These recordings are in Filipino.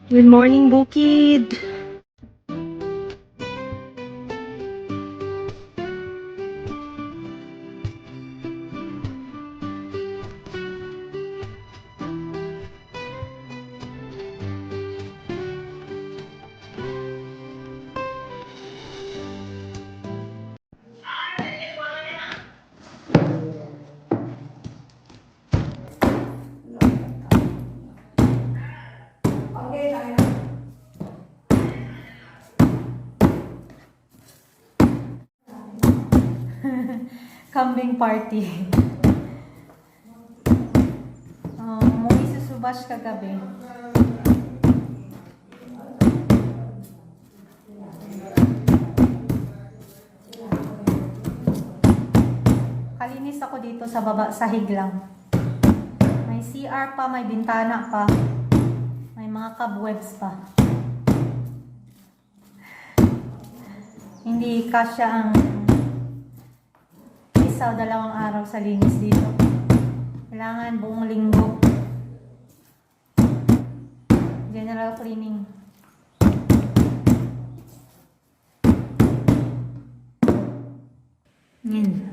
Good morning, Bukid. Kambing party. Umuwi si Subash kagabi. Kalinis ako dito sa baba, sahig lang. May CR pa, may bintana pa. May mga cobwebs pa. Hindi kasya ang isa o dalawang araw sa linis dito. Kailangan buong linggo. General cleaning. Yan.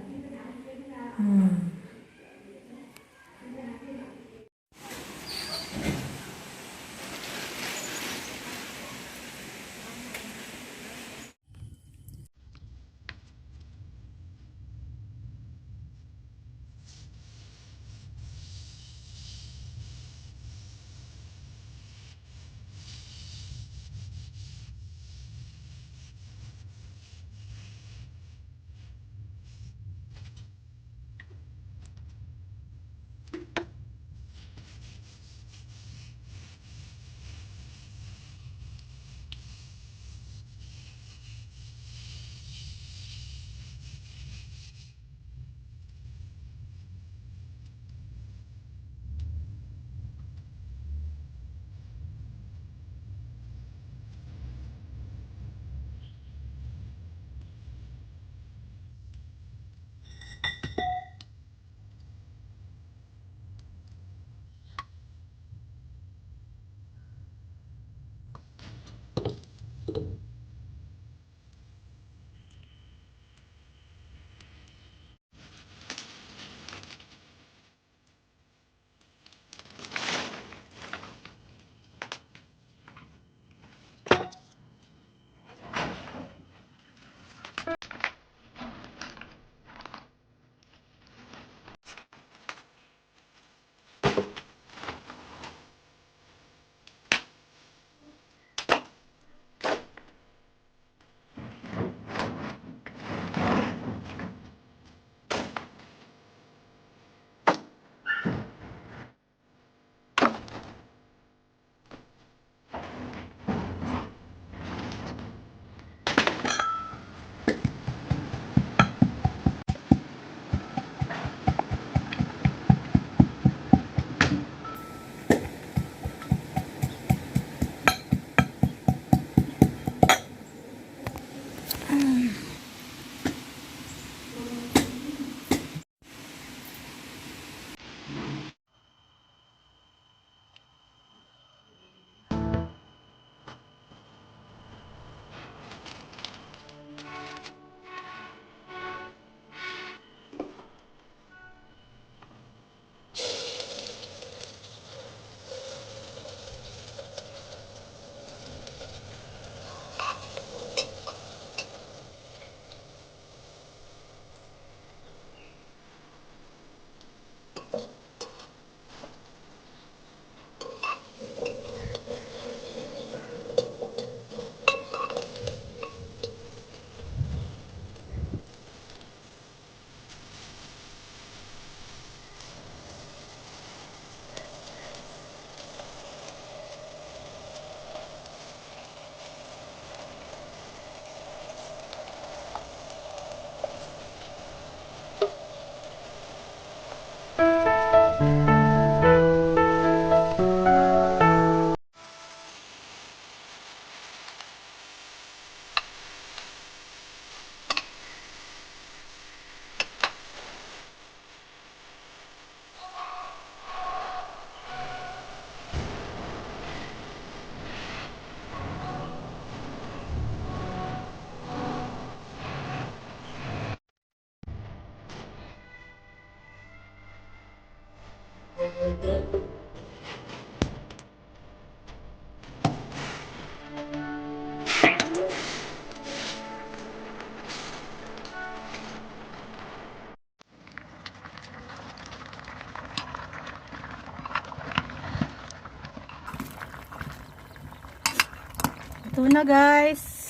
Ito na guys.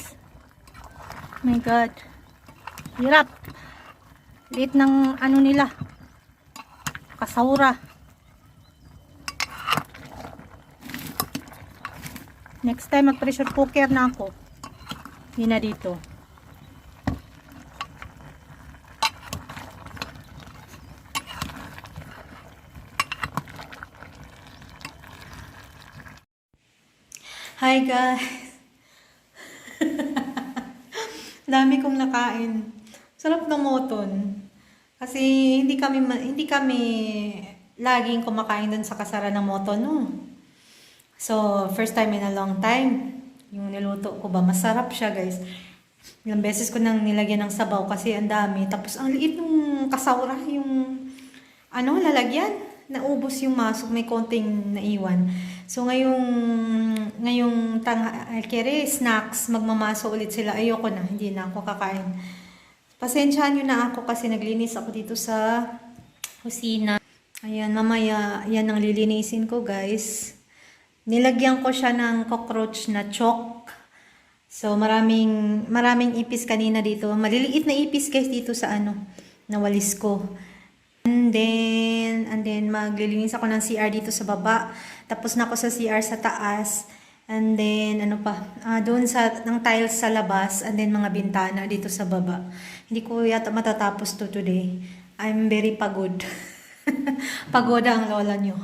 My God. Hirap. Liit ng ano nila. Kasaura. Next time mag pressure cooker na ako. Hindi na dito. Hi guys. Dami kong nakain. Sarap ng moton. Kasi hindi kami laging kumakain dun sa kasara ng moton, no. So, first time in a long time. Yung niluto ko ba, masarap siya, guys. Ilang beses ko nang nilagyan ng sabaw kasi ang dami. Tapos ang liit ng kasaura, yung lalagyan. Naubos yung masok, may konting naiwan. So, ngayong snacks, magmamaso ulit sila. Ayoko na, hindi na ako kakain. Pasensyahan nyo na ako kasi naglinis ako dito sa kusina. Ayan, mamaya, yan ang lilinisin ko, guys. Nilagyan ko siya ng cockroach na chalk. So, maraming ipis kanina dito. Maliliit na ipis, guys, dito sa nawalis ko. And then maglilinis ako ng CR dito sa baba. Tapos na ako sa CR sa taas. And then, doon ng tiles sa labas. And then, mga bintana dito sa baba. Hindi ko yata matatapos to today. I'm very pagod. Pagoda ang lola nyo.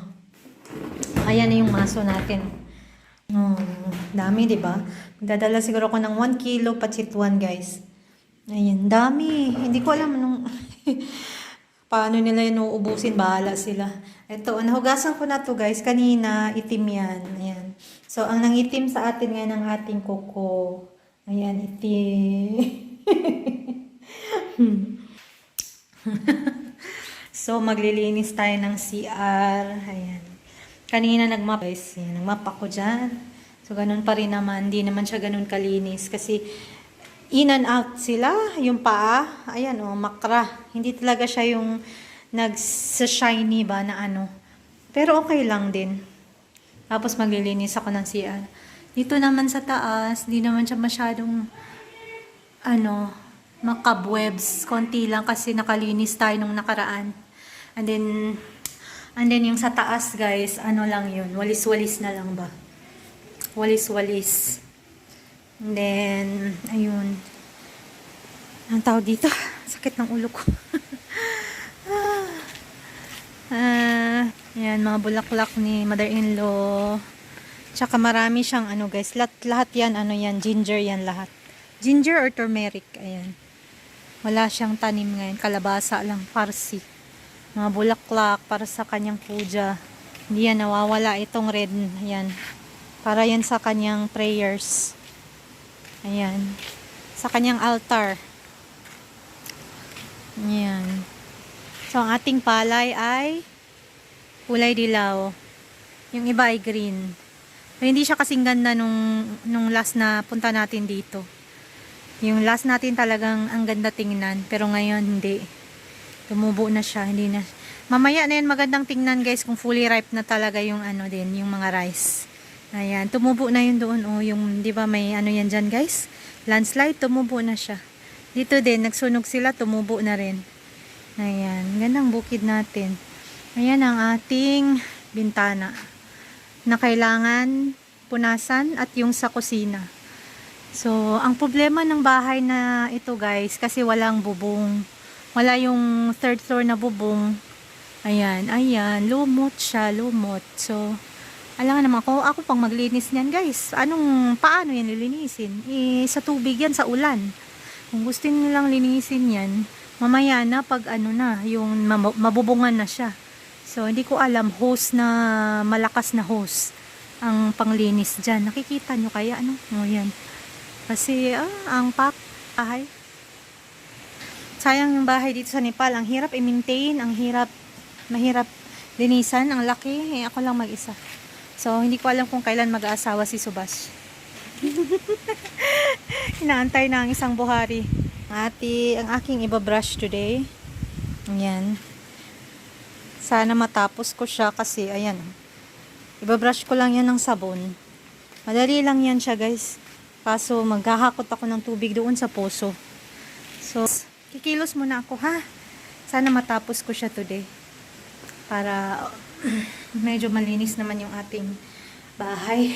Ayan na yung maso natin. Dami, diba? Magdadala siguro ako ng 1 kilo patsituan, guys. Ayan, dami. Hindi ko alam anong... paano nila yun uubusin, bahala sila. Ito, nahugasan ko na to guys. Kanina, itim yan. Ayan. So, ang nangitim sa atin ngayon ng ating kuko. Ayan, itim. So, maglilinis tayo ng CR. Ayan. Kanina nagmap guys. Ayan, nagmap ako dyan. So, ganun pa rin naman. Hindi naman siya ganun kalinis. Kasi, in and out sila, yung paa, ayan makra. Hindi talaga siya yung nagsa-shiny ba na Pero okay lang din. Tapos maglilinis ako ng CR. Dito naman sa taas, hindi naman siya masyadong makabwebs. Konti lang kasi nakalinis tayo nung nakaraan. And then yung sa taas guys, lang yun. Walis-walis na lang ba? Walis-walis. And then, ayun. Ang tawag dito, sakit ng ulo ko. Yan, mga bulaklak ni mother-in-law. Tsaka marami siyang guys. Lahat yan, yan, ginger yan lahat. Ginger or turmeric, ayan. Wala siyang tanim ngayon. Kalabasa lang, parsi. Mga bulaklak para sa kanyang puja. Hindi yan nawawala itong red. Ayan. Para yan sa kanyang prayers. Ayan. Sa kanyang altar. Ayan. So, ang ating palay ay kulay dilaw. Yung iba ay green. So, hindi siya kasing ganda nung last na punta natin dito. Yung last natin talagang ang ganda tingnan. Pero ngayon, hindi. Tumubo na siya. Hindi na. Mamaya na yan magandang tingnan guys kung fully ripe na talaga yung yung mga rice. Ayan, tumubo na yun doon. Yung, di ba may yan dyan guys? Landslide, tumubo na siya. Dito din, nagsunog sila, tumubo na rin. Ayan, gandang bukid natin. Ayan ang ating bintana. Na kailangan punasan at yung sa kusina. So, ang problema ng bahay na ito guys, kasi walang bubong. Wala yung third floor na bubong. Ayan, lumot siya, lumot. So, alam naman ako pang maglinis niyan guys. Paano yan lilinisin? Sa tubig yan, sa ulan. Kung gusto nilang linisin yan, mamaya na pag yung mabubungan na siya. So, hindi ko alam, hose na, malakas na hose ang panglinis dyan. Nakikita nyo kaya, yan. Kasi, ang bahay. Sayang yung bahay dito sa Nepal. Ang hirap i-maintain, mahirap linisan, ang laki. Ako lang mag-isa. So, hindi ko alam kung kailan mag-aasawa si Subas. Inaantay na ang isang buhari. Ang aking ibabrush today. Ayan. Sana matapos ko siya kasi, ayan. Ibabrush ko lang yan ng sabon. Madali lang yan siya, guys. Kaso maghahakot ako ng tubig doon sa poso. So, kikilos muna ako ha. Sana matapos ko siya today. Para medyo malinis naman yung ating bahay.